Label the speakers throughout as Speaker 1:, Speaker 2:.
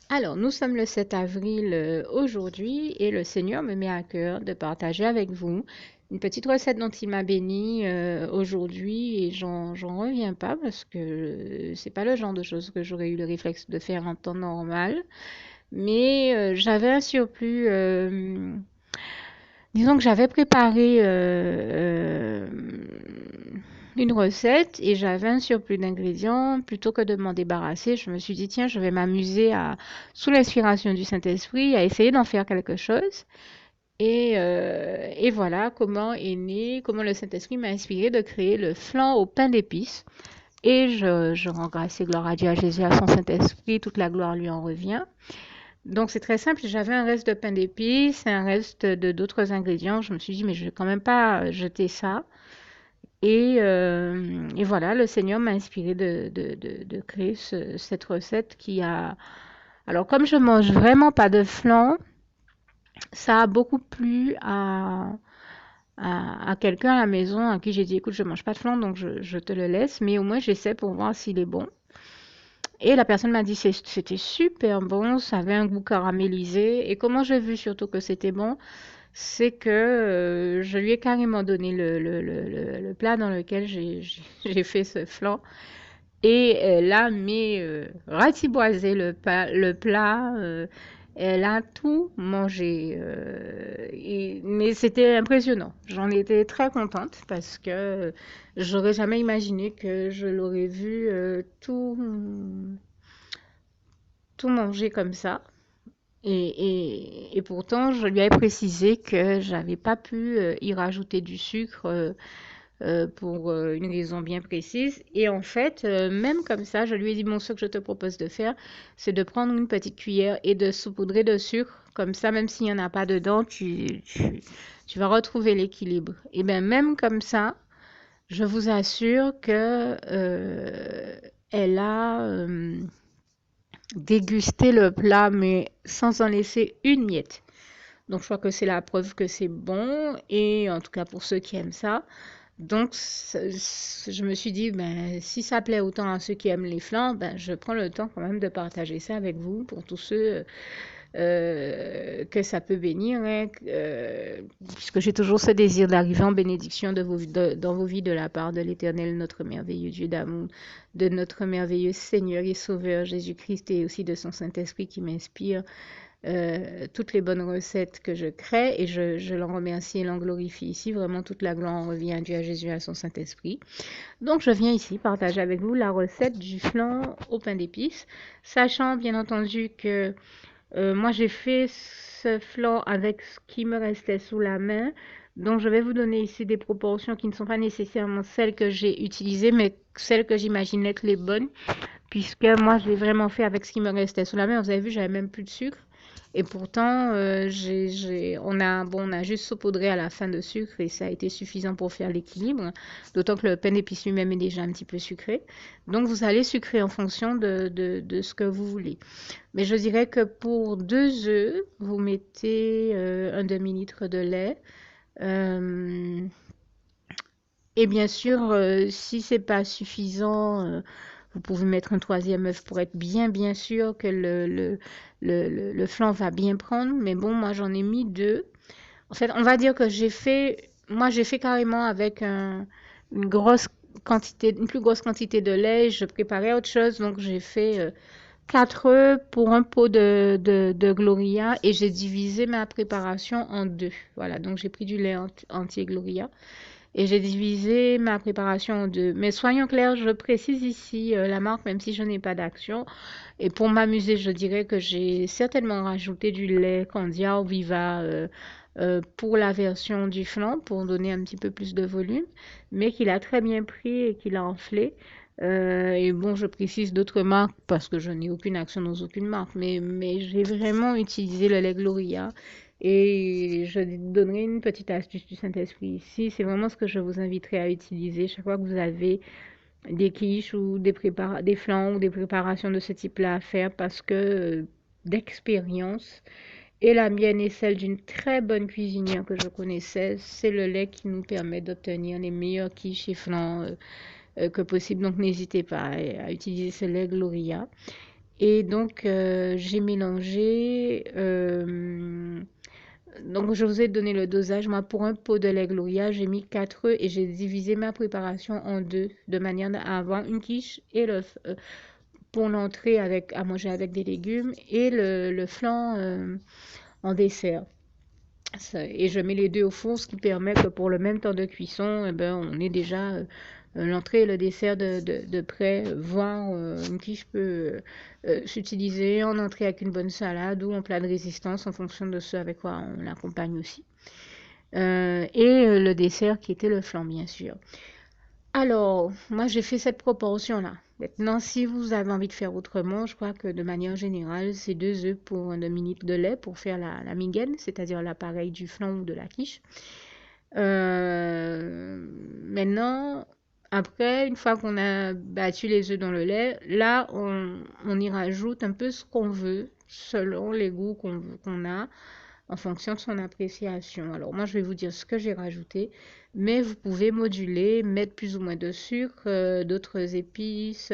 Speaker 1: Alors, nous sommes le 7 avril aujourd'hui et le Seigneur me met à cœur de partager avec vous une petite recette dont il m'a béni aujourd'hui et j'en reviens pas parce que c'est pas le genre de choses que j'aurais eu le réflexe de faire en temps normal. Mais j'avais un surplus, disons que j'avais préparé une recette et j'avais un surplus d'ingrédients. Plutôt que de m'en débarrasser, je me suis dit, tiens, je vais m'amuser à, sous l'inspiration du Saint-Esprit, à essayer d'en faire quelque chose. Et voilà comment est né, comment le Saint-Esprit m'a inspiré de créer le flan au pain d'épices. Et je rends grâce et gloire à Dieu, à Jésus, à son Saint-Esprit, toute la gloire lui en revient. Donc c'est très simple, j'avais un reste de pain d'épices, un reste de d'autres ingrédients. Je me suis dit, mais je vais quand même pas jeter ça. Et voilà, le Seigneur m'a inspiré de créer cette recette qui a... Alors comme je mange vraiment pas de flan, ça a beaucoup plu à quelqu'un à la maison à qui j'ai dit, écoute, je mange pas de flan, donc je te le laisse, mais au moins j'essaie pour voir s'il est bon. Et la personne m'a dit c'était super bon, ça avait un goût caramélisé. Et comment j'ai vu surtout que c'était bon, c'est que je lui ai carrément donné le plat dans lequel j'ai fait ce flan. Et elle a mais ratiboisé le plat. Elle a tout mangé. Mais c'était impressionnant. J'en étais très contente parce que j'aurais jamais imaginé que je l'aurais vu tout manger comme ça. Et pourtant, je lui avais précisé que j'avais pas pu y rajouter du sucre pour une raison bien précise. Et en fait, même comme ça, je lui ai dit, bon, ce que je te propose de faire, c'est de prendre une petite cuillère et de saupoudrer de sucre. Comme ça, même s'il n'y en a pas dedans, tu vas retrouver l'équilibre. Et bien, même comme ça, je vous assure que elle a dégusté le plat, mais sans en laisser une miette. Donc, je crois que c'est la preuve que c'est bon, et en tout cas pour ceux qui aiment ça. Donc, je me suis dit, ben, si ça plaît autant à ceux qui aiment les flancs, ben, je prends le temps quand même de partager ça avec vous, pour tous ceux que ça peut bénir, hein, puisque j'ai toujours ce désir d'arriver en bénédiction dans vos vies de la part de l'Éternel, notre merveilleux Dieu d'amour, de notre merveilleux Seigneur et Sauveur Jésus-Christ et aussi de son Saint-Esprit qui m'inspire toutes les bonnes recettes que je crée et je l'en remercie et l'en glorifie ici. Vraiment, toute la gloire en revient à Dieu, à Jésus, à son Saint-Esprit. Donc, je viens ici partager avec vous la recette du flan au pain d'épices, sachant bien entendu que moi, j'ai fait ce flan avec ce qui me restait sous la main. Donc, je vais vous donner ici des proportions qui ne sont pas nécessairement celles que j'ai utilisées, mais celles que j'imagine être les bonnes, puisque moi, je l'ai vraiment fait avec ce qui me restait sous la main. Vous avez vu, j'avais même plus de sucre. Et pourtant, on a juste saupoudré à la fin de sucre et ça a été suffisant pour faire l'équilibre. D'autant que le pain d'épices lui-même est déjà un petit peu sucré. Donc, vous allez sucrer en fonction de ce que vous voulez. Mais je dirais que pour 2 œufs, vous mettez un demi-litre de lait. Euh, et bien sûr, si c'est pas suffisant, vous pouvez mettre un troisième œuf pour être bien sûr que le flan va bien prendre. Mais bon, moi j'en ai mis deux. En fait, on va dire que j'ai fait carrément avec une grosse une plus grosse quantité de lait. Je préparais autre chose, donc j'ai fait 4 œufs pour un pot de Gloria et j'ai divisé ma préparation en deux. Voilà, donc j'ai pris du lait entier Gloria et j'ai divisé ma préparation en deux. Mais soyons clairs, je précise ici la marque, même si je n'ai pas d'action. Et pour m'amuser, je dirais que j'ai certainement rajouté du lait Candia ou Viva pour la version du flan, pour donner un petit peu plus de volume, mais qu'il a très bien pris et qu'il a enflé. Et bon, je précise d'autres marques parce que je n'ai aucune action dans aucune marque, mais j'ai vraiment utilisé le lait Gloria et je donnerai une petite astuce du Saint-Esprit ici. C'est vraiment ce que je vous inviterai à utiliser chaque fois que vous avez des quiches ou des flans ou des préparations de ce type-là à faire parce que d'expérience, et la mienne et celle d'une très bonne cuisinière que je connaissais, c'est le lait qui nous permet d'obtenir les meilleurs quiches et flans que possible. Donc n'hésitez pas à utiliser ce lait Gloria. Et donc, j'ai mélangé. Donc, je vous ai donné le dosage. Moi, pour un pot de lait Gloria, j'ai mis 4 œufs et j'ai divisé ma préparation en deux, de manière à avoir une quiche et pour l'entrée à manger avec des légumes et le flan en dessert. Et je mets les deux au four, ce qui permet que pour le même temps de cuisson, eh ben, on ait déjà l'entrée et le dessert de près, voire une quiche peut s'utiliser en entrée avec une bonne salade ou en plat de résistance en fonction de ce avec quoi on l'accompagne aussi. Et le dessert qui était le flan, bien sûr. Alors, moi, j'ai fait cette proportion-là. Maintenant, si vous avez envie de faire autrement, je crois que de manière générale, c'est 2 œufs pour un demi-litre de lait pour faire la migaine, c'est-à-dire l'appareil du flan ou de la quiche. Maintenant, après, une fois qu'on a battu les œufs dans le lait, là, on y rajoute un peu ce qu'on veut, selon les goûts qu'on a, en fonction de son appréciation. Alors, moi, je vais vous dire ce que j'ai rajouté, mais vous pouvez moduler, mettre plus ou moins de sucre, d'autres épices,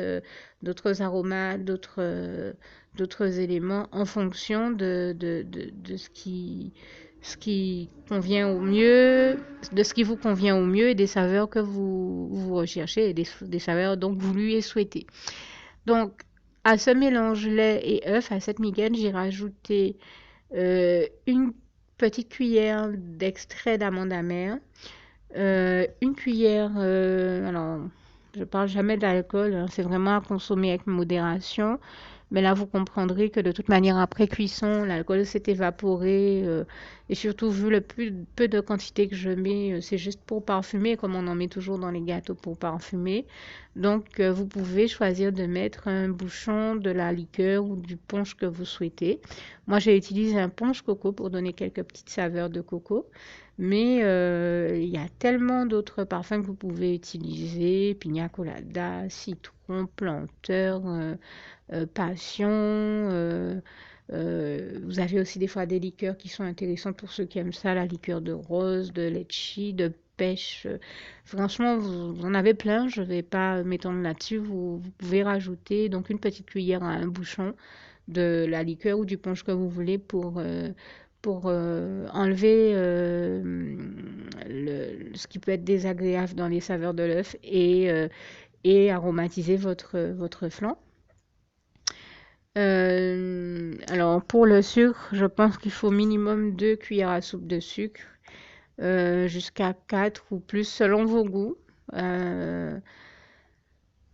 Speaker 1: d'autres aromates, d'autres éléments en fonction de ce qui convient au mieux, de ce qui vous convient au mieux et des saveurs que vous recherchez et des saveurs donc voulues et souhaitées. Donc, à ce mélange lait et œuf, à cette migaine, j'ai rajouté une petite cuillère d'extrait d'amande amère, une cuillère, alors je parle jamais d'alcool, hein, c'est vraiment à consommer avec modération. Mais là, vous comprendrez que de toute manière, après cuisson, l'alcool s'est évaporé. Et surtout, vu le peu de quantité que je mets, c'est juste pour parfumer, comme on en met toujours dans les gâteaux pour parfumer. Donc, vous pouvez choisir de mettre un bouchon de la liqueur ou du punch que vous souhaitez. Moi, j'ai utilisé un punch coco pour donner quelques petites saveurs de coco. Mais il y a tellement d'autres parfums que vous pouvez utiliser. Pina colada, citron, planteur, passion. Vous avez aussi des fois des liqueurs qui sont intéressantes pour ceux qui aiment ça. La liqueur de rose, de litchi, de pêche. Franchement, vous en avez plein. Je ne vais pas m'étendre là-dessus. Vous pouvez rajouter donc une petite cuillère à un bouchon de la liqueur ou du punch que vous voulez pour enlever ce qui peut être désagréable dans les saveurs de l'œuf et aromatiser votre flan. Alors pour le sucre, je pense qu'il faut minimum 2 cuillères à soupe de sucre, jusqu'à 4 ou plus selon vos goûts.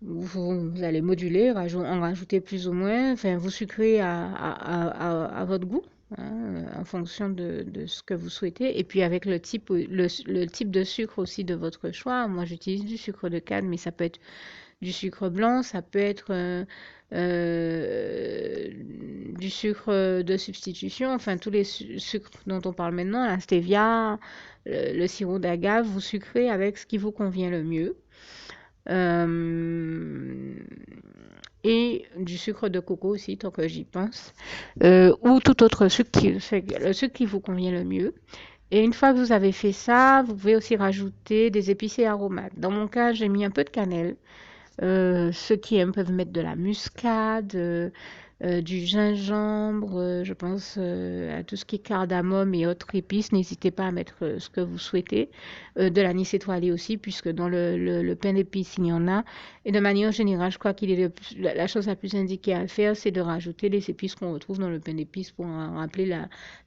Speaker 1: Vous allez moduler, en rajouter plus ou moins, enfin vous sucrez à votre goût, hein, en fonction de ce que vous souhaitez. Et puis avec le type de sucre aussi de votre choix. Moi j'utilise du sucre de canne, mais ça peut être du sucre blanc, ça peut être du sucre de substitution, enfin tous les sucres dont on parle maintenant, la stevia, le sirop d'agave, vous sucrez avec ce qui vous convient le mieux. Et du sucre de coco aussi, tant que j'y pense, ou tout autre sucre, le sucre qui vous convient le mieux. Et une fois que vous avez fait ça, vous pouvez aussi rajouter des épices et aromates. Dans mon cas, j'ai mis un peu de cannelle. Ceux qui aiment peuvent mettre de la muscade, du gingembre, je pense à tout ce qui est cardamome et autres épices. N'hésitez pas à mettre ce que vous souhaitez. De l'anis étoilé aussi, puisque dans le pain d'épices, il y en a. Et de manière générale, je crois qu'il est la chose la plus indiquée à faire, c'est de rajouter les épices qu'on retrouve dans le pain d'épices pour rappeler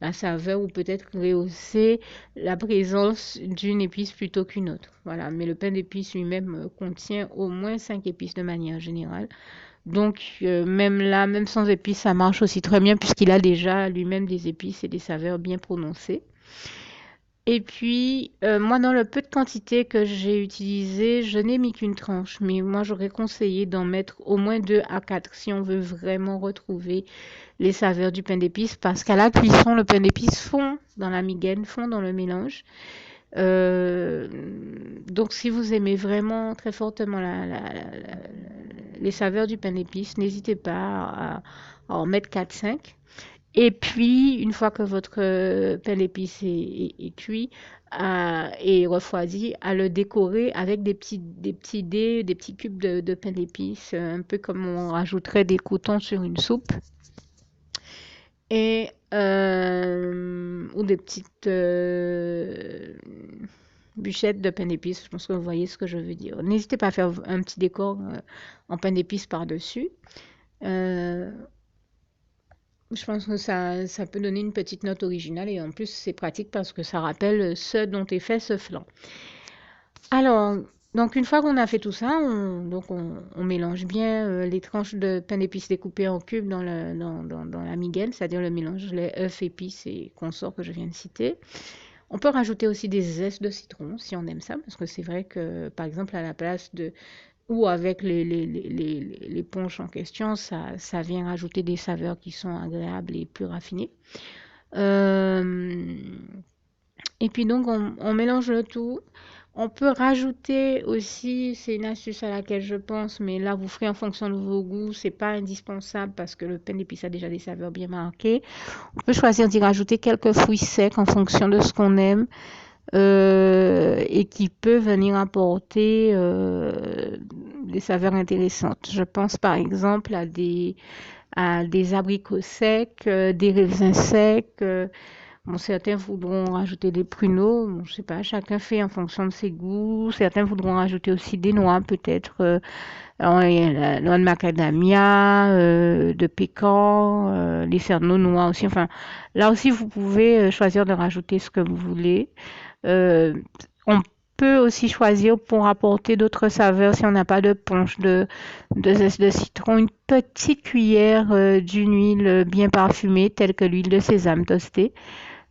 Speaker 1: la saveur ou peut-être rehausser la présence d'une épice plutôt qu'une autre. Voilà, mais le pain d'épices lui-même contient au moins 5 épices de manière générale. Donc, même là, même sans épices, ça marche aussi très bien puisqu'il a déjà lui-même des épices et des saveurs bien prononcées. Et puis, moi, dans le peu de quantité que j'ai utilisé, je n'ai mis qu'une tranche. Mais moi, j'aurais conseillé d'en mettre au moins 2 à 4 si on veut vraiment retrouver les saveurs du pain d'épices. Parce qu'à la cuisson, le pain d'épices fond dans la migaine, fond dans le mélange. Euh, donc, si vous aimez vraiment très fortement les saveurs du pain d'épices, n'hésitez pas à en mettre 4-5. Et puis, une fois que votre pain d'épices est cuit et refroidi, à le décorer avec des petits cubes de pain d'épices, un peu comme on rajouterait des croûtons sur une soupe. Ou des petites bûchettes de pain d'épices. Je pense que vous voyez ce que je veux dire. N'hésitez pas à faire un petit décor en pain d'épices par-dessus. Euh, je pense que ça peut donner une petite note originale et en plus c'est pratique parce que ça rappelle ce dont est fait ce flan. Alors, donc une fois qu'on a fait tout ça, on mélange bien les tranches de pain d'épices découpées en cubes dans la miguelle, c'est-à-dire le mélange les œufs, épices et consorts que je viens de citer. On peut rajouter aussi des zestes de citron si on aime ça, parce que c'est vrai que par exemple à la place de ou avec les punchs en question, ça vient rajouter des saveurs qui sont agréables et plus raffinées. Euh, et puis donc on mélange le tout. On peut rajouter aussi, c'est une astuce à laquelle je pense, mais là vous ferez en fonction de vos goûts, c'est pas indispensable parce que le pain d'épices a déjà des saveurs bien marquées. On peut choisir d'y rajouter quelques fruits secs en fonction de ce qu'on aime et qui peut venir apporter des saveurs intéressantes. Je pense par exemple à des abricots secs, des raisins secs. Bon, certains voudront rajouter des pruneaux, bon, je sais pas, chacun fait en fonction de ses goûts. Certains voudront rajouter aussi des noix, peut-être. Alors, il y a la noix de macadamia, de pécan, les cerneaux noix aussi. Enfin, là aussi, vous pouvez choisir de rajouter ce que vous voulez. Euh, on peut aussi choisir pour apporter d'autres saveurs si on n'a pas de punch, de zeste de citron, une petite cuillère d'une huile bien parfumée, telle que l'huile de sésame toastée.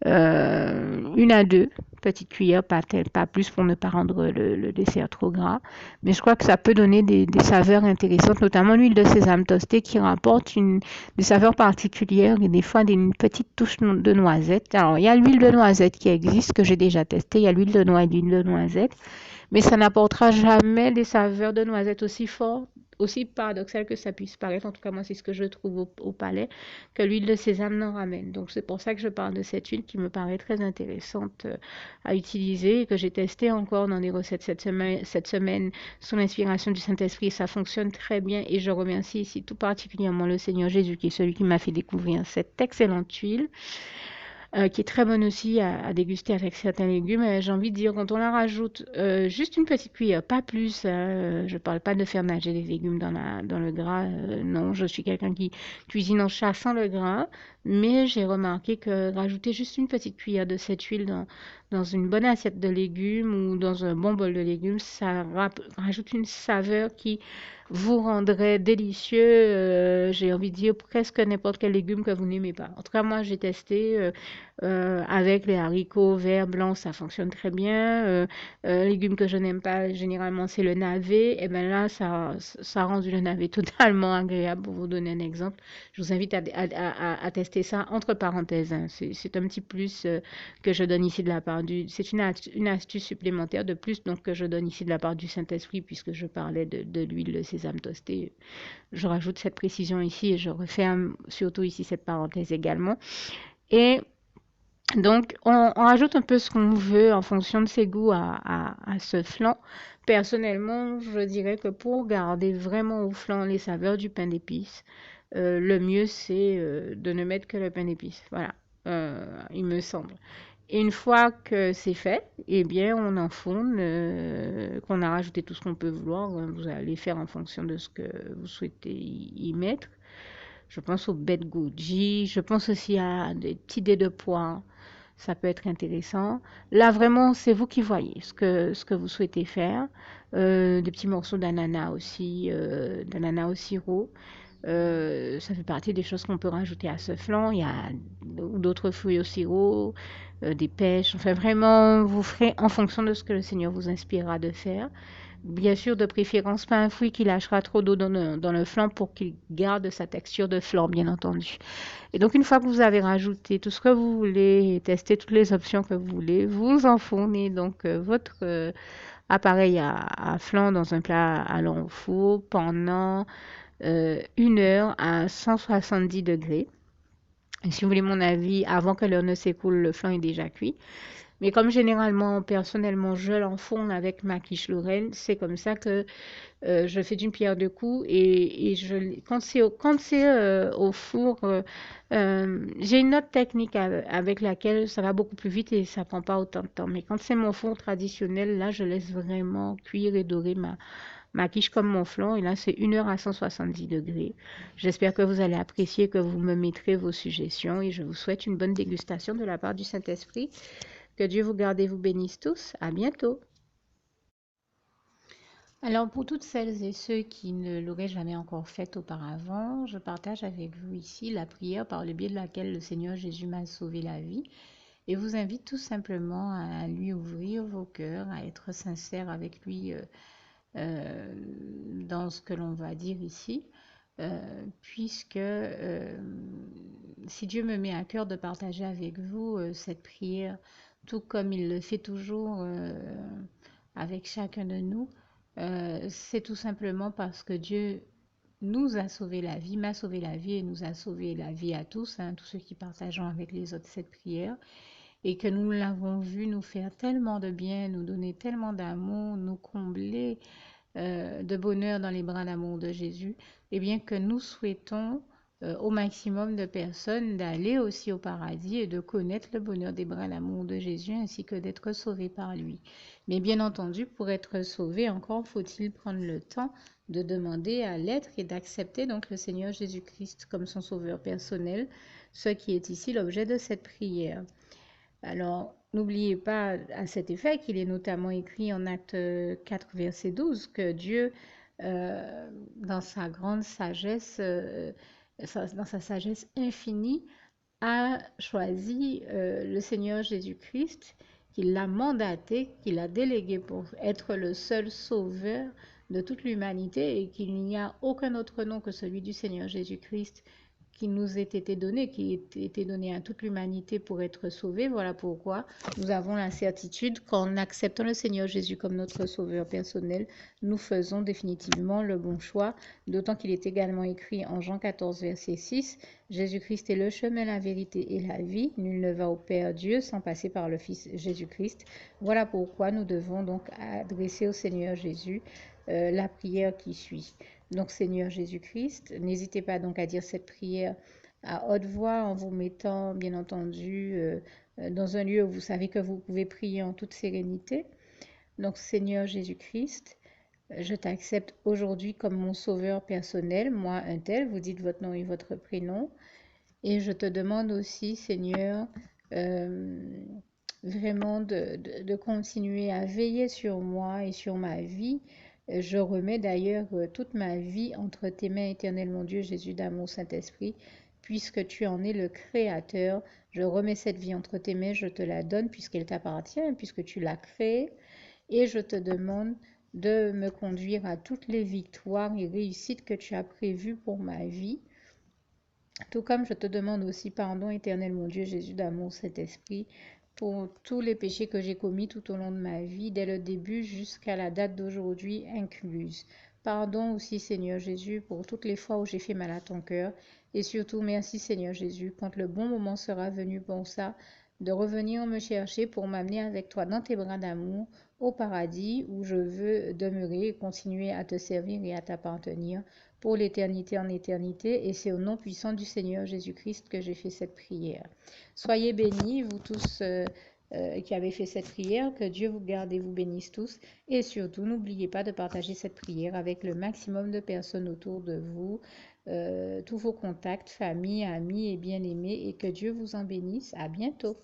Speaker 1: Une à deux petites cuillères, pas plus pour ne pas rendre le dessert trop gras. Mais je crois que ça peut donner des saveurs intéressantes, notamment l'huile de sésame toastée qui rapporte des saveurs particulières et des fois une petite touche de noisette. Alors, il y a l'huile de noisette qui existe, que j'ai déjà testé. Il y a l'huile de noix et l'huile de noisette. Mais ça n'apportera jamais des saveurs de noisette aussi fortes, aussi paradoxal que ça puisse paraître, en tout cas moi c'est ce que je trouve au palais, que l'huile de sésame n'en ramène. Donc c'est pour ça que je parle de cette huile qui me paraît très intéressante à utiliser et que j'ai testé encore dans des recettes cette semaine sous l'inspiration du Saint-Esprit. Ça fonctionne très bien et je remercie ici tout particulièrement le Seigneur Jésus qui est celui qui m'a fait découvrir cette excellente huile qui est très bonne aussi à déguster avec certains légumes. J'ai envie de dire, quand on la rajoute juste une petite cuillère, pas plus, je ne parle pas de faire nager les légumes dans le gras, non, je suis quelqu'un qui cuisine en chassant le gras, mais j'ai remarqué que rajouter juste une petite cuillère de cette huile dans une bonne assiette de légumes ou dans un bon bol de légumes, ça rajoute une saveur qui vous rendrait délicieux, j'ai envie de dire presque n'importe quel légume que vous n'aimez pas. En tout cas, moi, j'ai testé avec les haricots verts, blancs, ça fonctionne très bien. Légumes que je n'aime pas, généralement, c'est le navet. Et bien là, ça rend le navet totalement agréable. Pour vous donner un exemple, je vous invite à tester ça entre parenthèses, hein. C'est un petit plus que je donne ici de la part C'est une astuce supplémentaire de plus donc que je donne ici de la part du Saint-Esprit puisque je parlais de l'huile de sésame toastée. Je rajoute cette précision ici et je referme surtout ici cette parenthèse également. Et donc, on rajoute un peu ce qu'on veut en fonction de ses goûts à ce flan. Personnellement, je dirais que pour garder vraiment au flan les saveurs du pain d'épices, le mieux c'est de ne mettre que le pain d'épices. Voilà, il me semble. Et une fois que c'est fait, eh bien, on enfourne, qu'on a rajouté tout ce qu'on peut vouloir. Vous allez faire en fonction de ce que vous souhaitez y mettre. Je pense au baies de goji, je pense aussi à des petits dés de pois. Ça peut être intéressant. Là, vraiment, c'est vous qui voyez ce que vous souhaitez faire. Des petits morceaux d'ananas au sirop. Ça fait partie des choses qu'on peut rajouter à ce flan. Il y a d'autres fruits au sirop, des pêches. Enfin, vraiment, vous ferez en fonction de ce que le Seigneur vous inspirera de faire. Bien sûr, de préférence, pas un fruit qui lâchera trop d'eau dans le flan pour qu'il garde sa texture de flan, bien entendu. Et donc, une fois que vous avez rajouté tout ce que vous voulez et testé toutes les options que vous voulez, vous enfournez donc votre appareil à flan dans un plat allant au four pendant 1 heure à 170 degrés. Et si vous voulez mon avis, avant que l'heure ne s'écoule, le flan est déjà cuit. Mais comme généralement, personnellement, je l'enfourne avec ma quiche Lorraine, c'est comme ça que je fais d'une pierre deux coups et quand c'est au four, j'ai une autre technique avec laquelle ça va beaucoup plus vite et ça prend pas autant de temps. Mais quand c'est mon four traditionnel, là, je laisse vraiment cuire et dorer ma quiche comme mon flan. Et là, c'est 1 heure à 170 degrés. J'espère que vous allez apprécier, que vous me mettrez vos suggestions et je vous souhaite une bonne dégustation de la part du Saint-Esprit. Que Dieu vous garde et vous bénisse tous. À bientôt. Alors, pour toutes celles et ceux qui ne l'auraient jamais encore fait auparavant, je partage avec vous ici la prière par le biais de laquelle le Seigneur Jésus m'a sauvé la vie et vous invite tout simplement à lui ouvrir vos cœurs, à être sincère avec lui dans ce que l'on va dire ici, puisque si Dieu me met à cœur de partager avec vous cette prière, tout comme il le fait toujours avec chacun de nous, c'est tout simplement parce que Dieu nous a sauvé la vie, m'a sauvé la vie et nous a sauvé la vie à tous, hein, tous ceux qui partageons avec les autres cette prière, et que nous l'avons vu nous faire tellement de bien, nous donner tellement d'amour, nous combler de bonheur dans les bras d'amour de Jésus, et bien que nous souhaitons au maximum de personnes d'aller aussi au paradis et de connaître le bonheur des bras d'amour de Jésus ainsi que d'être sauvés par lui. Mais bien entendu, pour être sauvé, encore faut-il prendre le temps de demander à l'être et d'accepter donc le Seigneur Jésus-Christ comme son sauveur personnel, ce qui est ici l'objet de cette prière. Alors, n'oubliez pas à cet effet qu'il est notamment écrit en Acte 4, verset 12, que Dieu, dans sa grande sagesse, dans sa sagesse infinie, a choisi le Seigneur Jésus-Christ, qu'il l'a mandaté, qu'il a délégué pour être le seul sauveur de toute l'humanité et qu'il n'y a aucun autre nom que celui du Seigneur Jésus-Christ qui nous ait été donné, qui ait été donné à toute l'humanité pour être sauvé. Voilà pourquoi nous avons la certitude qu'en acceptant le Seigneur Jésus comme notre sauveur personnel, nous faisons définitivement le bon choix, d'autant qu'il est également écrit en Jean 14, verset 6, Jésus-Christ est le chemin, la vérité et la vie. Nul ne va au Père Dieu sans passer par le Fils Jésus-Christ. Voilà pourquoi nous devons donc adresser au Seigneur Jésus la prière qui suit. Donc Seigneur Jésus-Christ, n'hésitez pas donc à dire cette prière à haute voix en vous mettant bien entendu dans un lieu où vous savez que vous pouvez prier en toute sérénité. Donc Seigneur Jésus-Christ, je t'accepte aujourd'hui comme mon sauveur personnel, moi un tel, vous dites votre nom et votre prénom. Et je te demande aussi, Seigneur, vraiment de continuer à veiller sur moi et sur ma vie. Je remets d'ailleurs toute ma vie entre tes mains, éternel mon Dieu, Jésus d'amour, Saint-Esprit, puisque tu en es le Créateur. Je remets cette vie entre tes mains, je te la donne puisqu'elle t'appartient, puisque tu l'as créée. Et je te demande de me conduire à toutes les victoires et réussites que tu as prévues pour ma vie. Tout comme je te demande aussi pardon, éternel mon Dieu, Jésus d'amour, cet esprit, pour tous les péchés que j'ai commis tout au long de ma vie, dès le début jusqu'à la date d'aujourd'hui incluse. Pardon aussi, Seigneur Jésus, pour toutes les fois où j'ai fait mal à ton cœur. Et surtout, merci, Seigneur Jésus, quand le bon moment sera venu pour ça, de revenir me chercher pour m'amener avec toi dans tes bras d'amour au paradis où je veux demeurer et continuer à te servir et à t'appartenir pour l'éternité en éternité, et c'est au nom puissant du Seigneur Jésus-Christ que j'ai fait cette prière. Soyez bénis, vous tous qui avez fait cette prière, que Dieu vous garde et vous bénisse tous, et surtout, n'oubliez pas de partager cette prière avec le maximum de personnes autour de vous, tous vos contacts, famille, amis et bien-aimés, et que Dieu vous en bénisse. À bientôt.